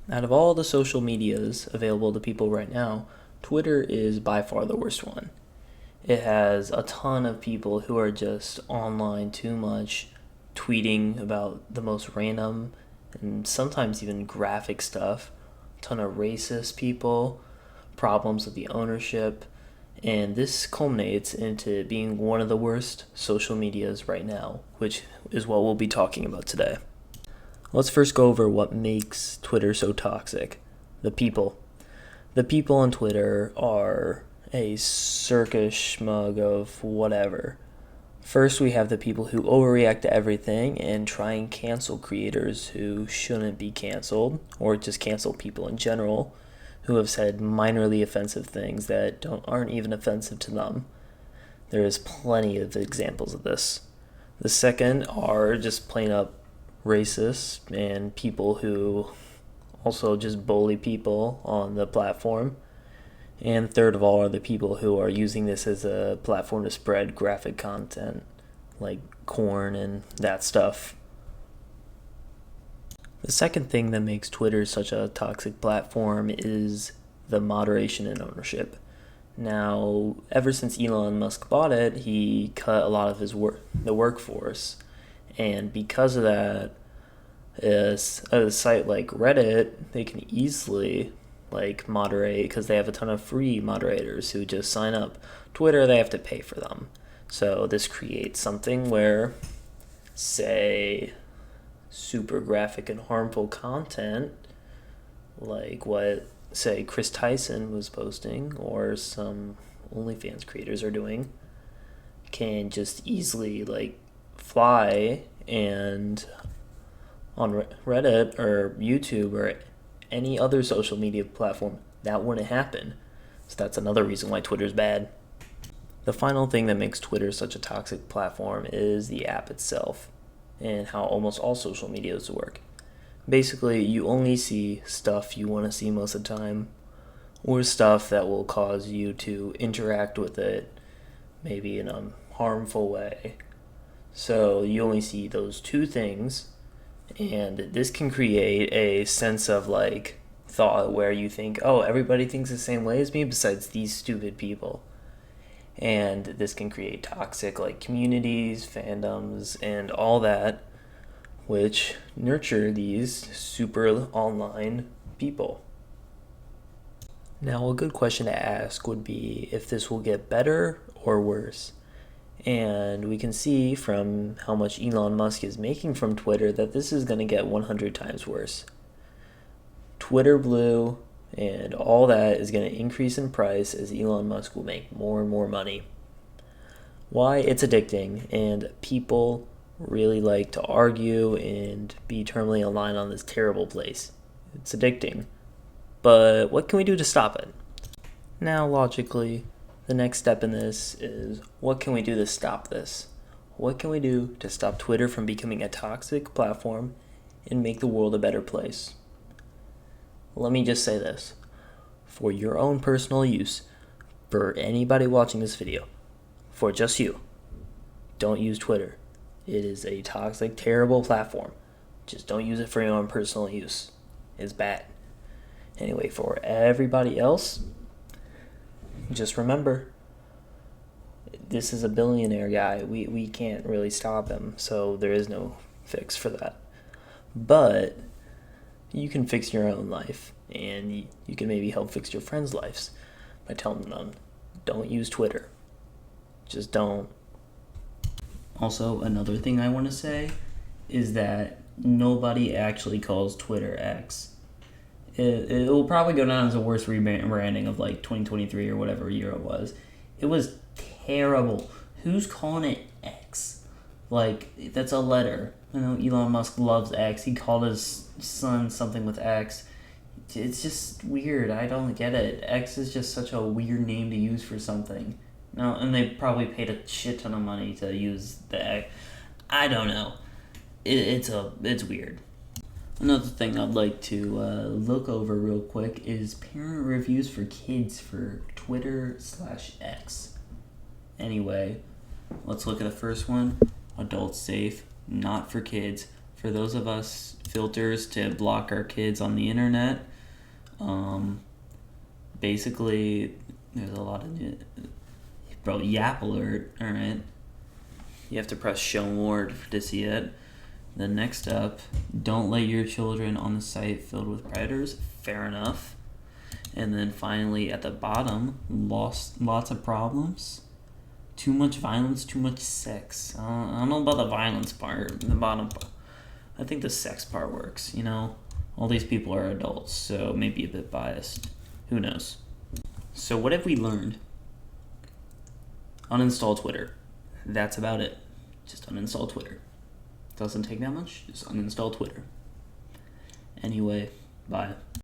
Out of all the social medias available to people right now, Twitter is by far the worst one. It has a ton of people who are just online too much, tweeting about the most random and sometimes even graphic stuff. A ton of racist people, problems with the ownership, and this culminates into being one of the worst social medias right now, which is what we'll be talking about today. Let's first go over what makes Twitter so toxic. The people. The people on Twitter are a circus schmug of whatever. First, we have the people who overreact to everything and try and cancel creators who shouldn't be canceled, or just cancel people in general who have said minorly offensive things that aren't even offensive to them. There is plenty of examples of this. The second are just plain up racists and people who also just bully people on the platform. And third of all are the people who are using this as a platform to spread graphic content like corn and that stuff. The second thing that makes Twitter such a toxic platform is the moderation and ownership. Now, ever since Elon Musk bought it, he cut a lot of the workforce, and because of that, a site like Reddit, they can easily moderate because they have a ton of free moderators who just sign up. Twitter, they have to pay for them. So this creates something where, say, super graphic and harmful content, like what, say, Chris Tyson was posting or some OnlyFans creators are doing, can just easily fly, and on Reddit or YouTube or any other social media platform, that wouldn't happen. So that's another reason why Twitter's bad. The final thing that makes Twitter such a toxic platform is the app itself and how almost all social medias work. Basically, you only see stuff you want to see most of the time, or stuff that will cause you to interact with it, maybe in a harmful way. So you only see those two things, and this can create a sense of thought where you think, oh, everybody thinks the same way as me besides these stupid people. And this can create toxic communities, fandoms, and all that, which nurture these super online people. Now, a good question to ask would be if this will get better or worse. And we can see from how much Elon Musk is making from Twitter that this is going to get 100 times worse. Twitter Blue and all that is going to increase in price as Elon Musk will make more and more money. Why? It's addicting, and people really like to argue and be terminally aligned on this terrible place. It's addicting. But what can we do to stop it? Now, logically, the next step in this is, what can we do to stop this? What can we do to stop Twitter from becoming a toxic platform and make the world a better place? Let me just say this. For your own personal use, for anybody watching this video, for just you, don't use Twitter. It is a toxic, terrible platform. Just don't use it for your own personal use. It's bad. Anyway, for everybody else, just remember, this is a billionaire guy. We can't really stop him, so there is no fix for that. But you can fix your own life, and you can maybe help fix your friends' lives by telling them, don't use Twitter. Just don't. Also, another thing I want to say is that nobody actually calls Twitter X. It will probably go down as the worst rebranding of 2023 or whatever year it was. It was terrible. Who's calling it X? That's a letter. I know Elon Musk loves X. He called his son something with X. It's just weird. I don't get it. X is just such a weird name to use for something. No, and they probably paid a shit ton of money to use the X. I don't know. It's weird. Another thing I'd like to look over real quick is parent reviews for kids for Twitter/X. Anyway, let's look at the first one. Adults safe, not for kids. for those of us filters to block our kids on the internet. Basically, there's a lot of bro. Yap alert. All right, you have to press show more to see it. Then next up, don't let your children on the site filled with predators. Fair enough. And then finally, at the bottom, lots of problems. Too much violence, too much sex. I don't know about the violence part, the bottom part. I think the sex part works, you know? All these people are adults, so maybe a bit biased. Who knows? So what have we learned? Uninstall Twitter. That's about it. Just uninstall Twitter. Doesn't take that much. Just uninstall Twitter. Anyway, bye.